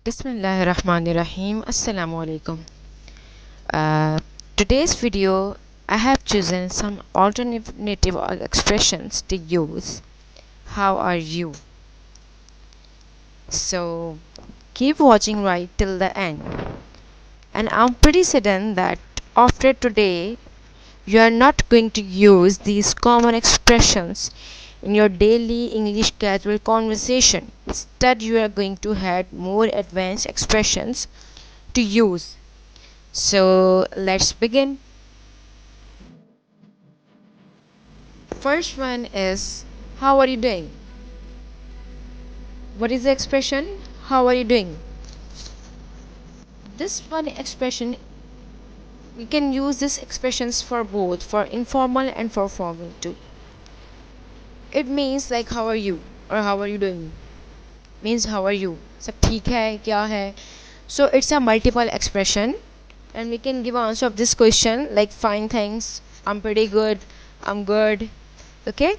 Bismillahirrahmanirrahim. Assalamu alaikum. Today's video, I have chosen some alternative expressions to use. How are you? So keep watching right till the end. And I'm pretty certain that after today, you are not going to use these common expressions in your daily English casual conversation. Instead, you are going to have more advanced expressions to use. So let's begin. First one is, how are you doing? What is the expression? How are you doing? This one expression, we can use these expressions for both, for informal and for formal too. It means like how are you or how are you doing? Means how are you? सब ठीक है क्या है? So it's a multiple expression and we can give answer of this question like fine thanks, I'm pretty good, I'm good. Okay?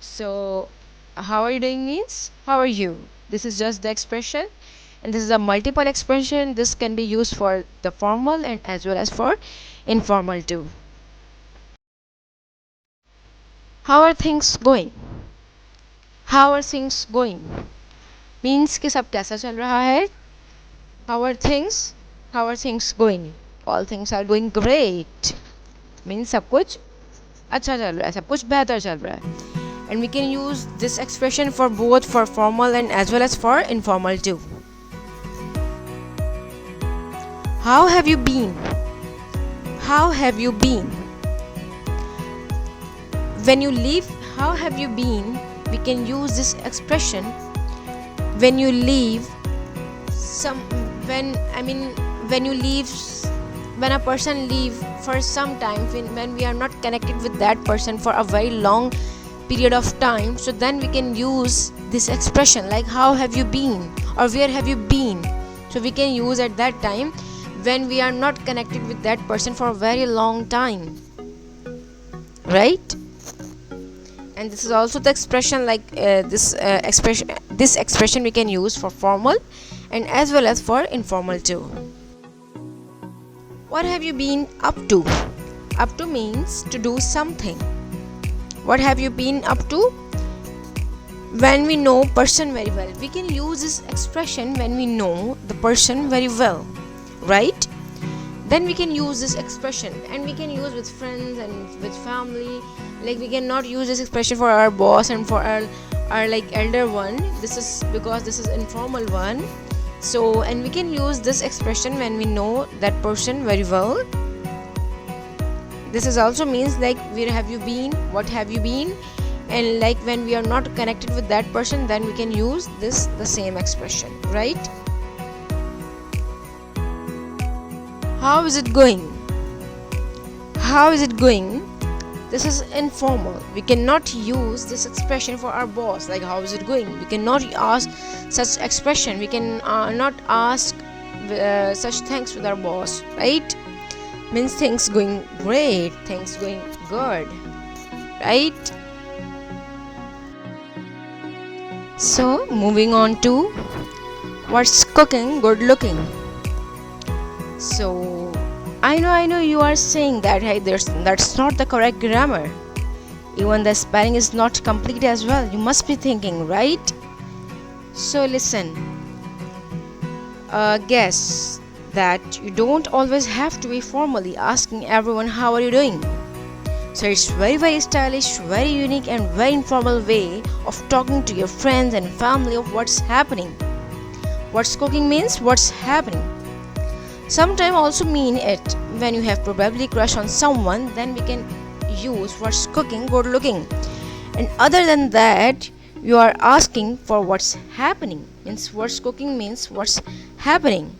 So how are you doing means how are you? This is just the expression and this is a multiple expression. This can be used for the formal and as well as for informal too. How are things going? How are things going? Means कि सब कैसा चल रहा है? How are things? How are things going? All things are going great. Means सब कुछ अच्छा चल रहा है, सब कुछ बेहतर चल रहा है. And we can use this expression for both for formal and as well as for informal too. How have you been? How have you been? When you leave, how have you been? We can use this expression when you leave when a person leave for some time, when we are not connected with that person for a very long period of time, so then we can use this expression like how have you been or where have you been. So we can use at that time when we are not connected with that person for a very long time, right? And this is also the expression like this expression we can use for formal and as well as for informal too. What have you been up to? Up to means to do something. What have you been up to? When we know person very well, we can use this expression when we know the person very well, right? Then we can use this expression and we can use with friends and with family. Like we cannot use this expression for our boss and for our like elder one. This is because this is informal one. So and we can use this expression when we know that person very well. This is also means like where have you been, what have you been, and like when we are not connected with that person, then we can use this the same expression, right? How is it going? How is it going? This is informal. We cannot use this expression for our boss like how is it going. We cannot ask such expression. We can not ask such things with our boss, right? Means things going great, things going good, right? So moving on to what's cooking good looking. So I know you are saying that hey, that's not the correct grammar. Even the spelling is not complete as well. You must be thinking, right? So listen, guess that you don't always have to be formally asking everyone how are you doing. So it's very stylish, very unique and very informal way of talking to your friends and family of what's happening. What's cooking means what's happening. Sometimes also mean it when you have probably crush on someone, then we can use what's cooking good looking. And other than that, you are asking for what's happening, means what's cooking means what's happening.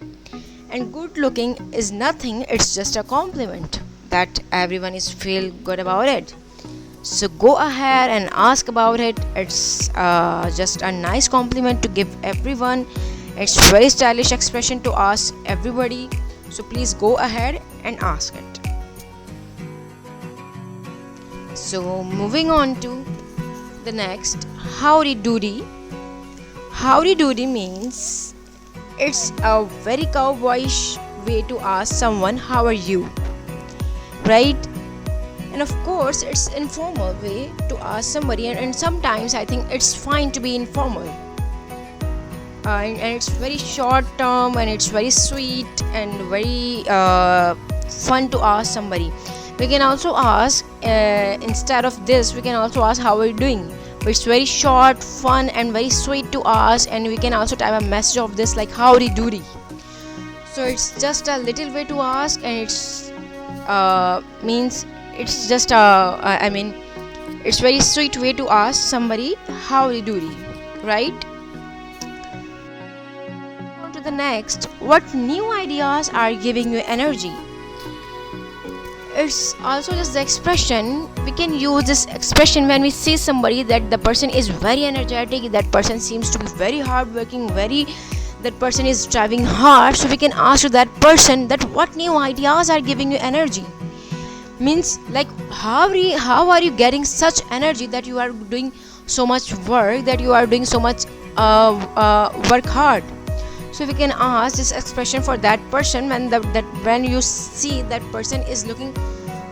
And good looking is nothing, it's just a compliment that everyone is feel good about it. So go ahead and ask about it. It's just a nice compliment to give everyone. It's very stylish expression to ask everybody. So please go ahead and ask it. So moving on to the next, howdy doody. Howdy doody means it's a very cowboyish way to ask someone how are you, right? And of course it's informal way to ask somebody, and sometimes I think it's fine to be informal, and it's very short term and it's very sweet and very fun to ask somebody. We can also ask, instead of this we can also ask how are you doing, but it's very short, fun and very sweet to ask, and we can also type a message of this like howdy doody. So it's just a little way to ask, and it's means it's just I mean it's very sweet way to ask somebody howdy doody, right? On to the next, what new ideas are giving you energy? It's also just the expression. We can use this expression when we see somebody that the person is very energetic, that person seems to be very hardworking, that person is striving hard. So we can ask to that person that what new ideas are giving you energy. Means like how are you getting such energy that you are doing so much work, that you are doing so much work hard. So we can ask this expression for that person when you see that person is looking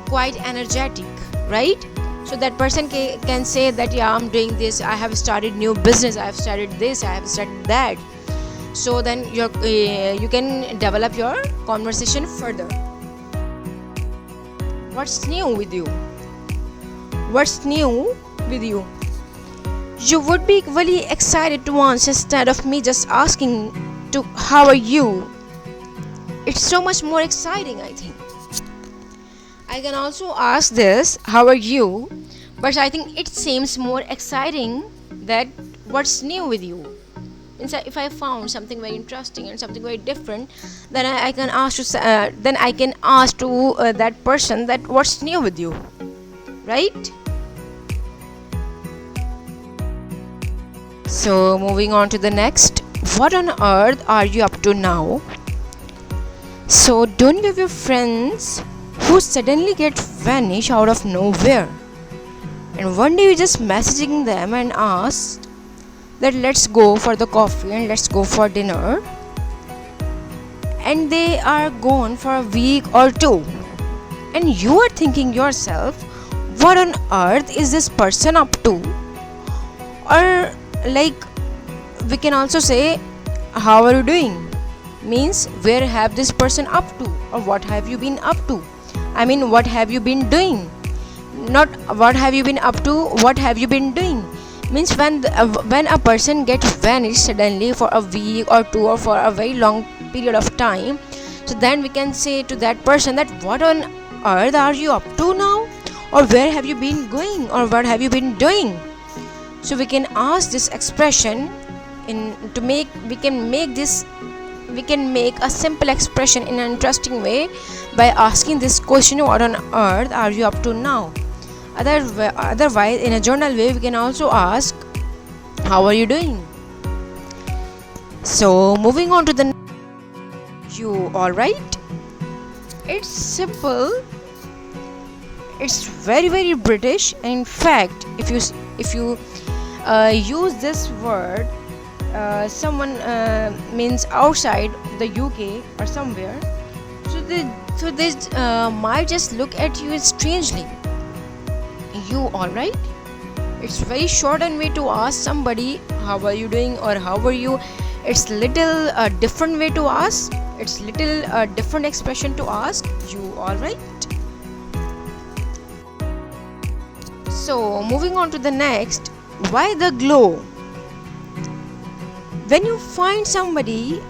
quite energetic, right? So that person can say that yeah, I'm doing this, I have started new business, I have started this, I have started that. So then you can develop your conversation further. What's new with you? What's new with you? You would be equally excited to answer instead of me just asking to how are you. It's so much more exciting, I think. I can also ask this how are you, but I think it seems more exciting that what's new with you. If I found something very interesting and something very different, then I can ask to that person that what's new with you, right? So moving on to the next, what on earth are you up to now? So don't you have your friends who suddenly get vanish out of nowhere, and one day you just messaging them and ask that let's go for the coffee and let's go for dinner, and they are gone for a week or two, and you are thinking yourself, what on earth is this person up to? Or like we can also say how are you doing, means where have this person up to, or what have you been up to. I mean what have you been doing, not what have you been up to, what have you been doing. Means when a person gets vanished suddenly for a week or two or for a very long period of time, so then we can say to that person that what on earth are you up to now, or where have you been going, or what have you been doing. So we can ask this expression we can make a simple expression in an interesting way by asking this question, what on earth are you up to now. Otherwise, in a general way, we can also ask, how are you doing? So, moving on to the you alright? It's simple. It's very, very British. And in fact, if you use this word, someone means outside the UK or somewhere, so they might just look at you strangely. You alright? It's very short and way to ask somebody how are you doing or how are you. It's little different way to ask. It's little different expression to ask you alright. So moving on to the next, why the glow? When you find somebody,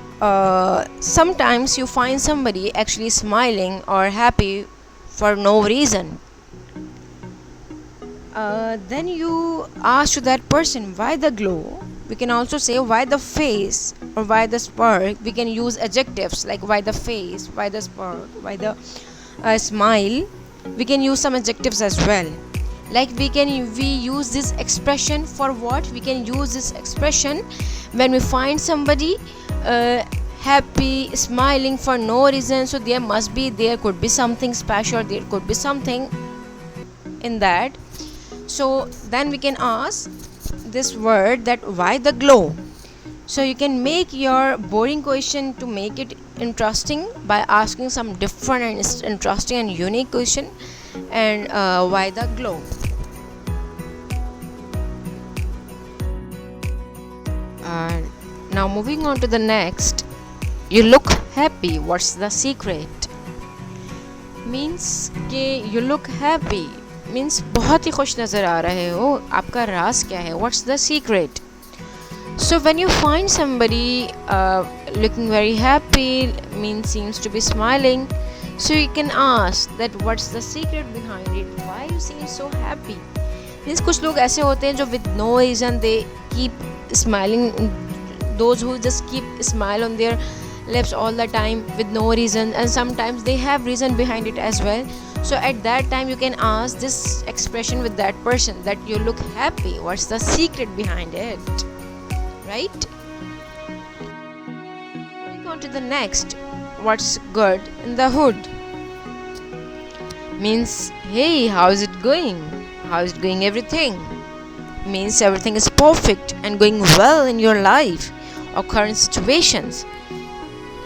sometimes you find somebody actually smiling or happy for no reason. Then you ask to that person why the glow. We can also say why the face or why the spark. We can use adjectives like why the face, why the spark, why the smile. We can use some adjectives as well. Like we use this expression for what? We can use this expression when we find somebody happy, smiling for no reason. So there could be something special, there could be something in that. So then we can ask this word that why the glow. So you can make your boring question to make it interesting by asking some different and interesting and unique question. And why the glow? uh, Now moving on to the next. You look happy, what's the secret? Means कि you look happy means बहुत ही खुश नज़र आ रहे हो, आपका राज क्या है? What's the secret? So when you find somebody looking very happy, means seems to be smiling, so you can ask that what's the secret behind it, why you seem so happy? Means कुछ लोग ऐसे होते हैं जो with no reason they keep smiling, those who just keep smile on their lips all the time with no reason, and sometimes they have reason behind it as well. So at that time you can ask this expression with that person that you look happy, what's the secret behind it, right? Moving on to the next. What's good in the hood? Means hey, how's it going, how's it going everything? Means everything is perfect and going well in your life or current situations.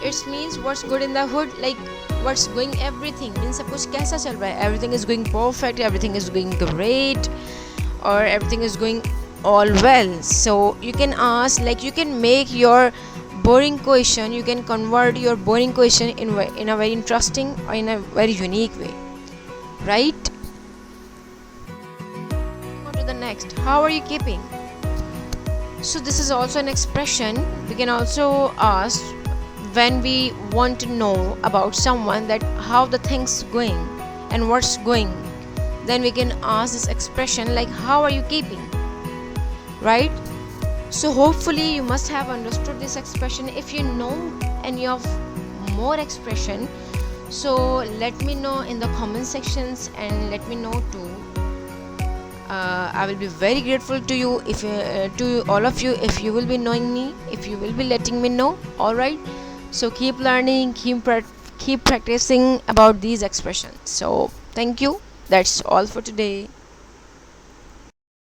It means what's good in the hood, like what's going everything, means सब कुछ कैसा चल रहा है, everything is going perfect, everything is going great, or everything is going all well. So you can ask, like you can make your boring question, you can convert your boring question in a very interesting or in a very unique way, right? On to the next. How are you keeping? So this is also an expression. We can also ask when we want to know about someone that how the things going and what's going, then we can ask this expression like how are you keeping, right? So hopefully you must have understood this expression. If you know any of more expression, so let me know in the comment sections and let me know too. I will be very grateful to you, if to all of you, if you will be knowing me, if you will be letting me know. All right, so keep learning, keep practicing about these expressions. So thank you, that's all for today.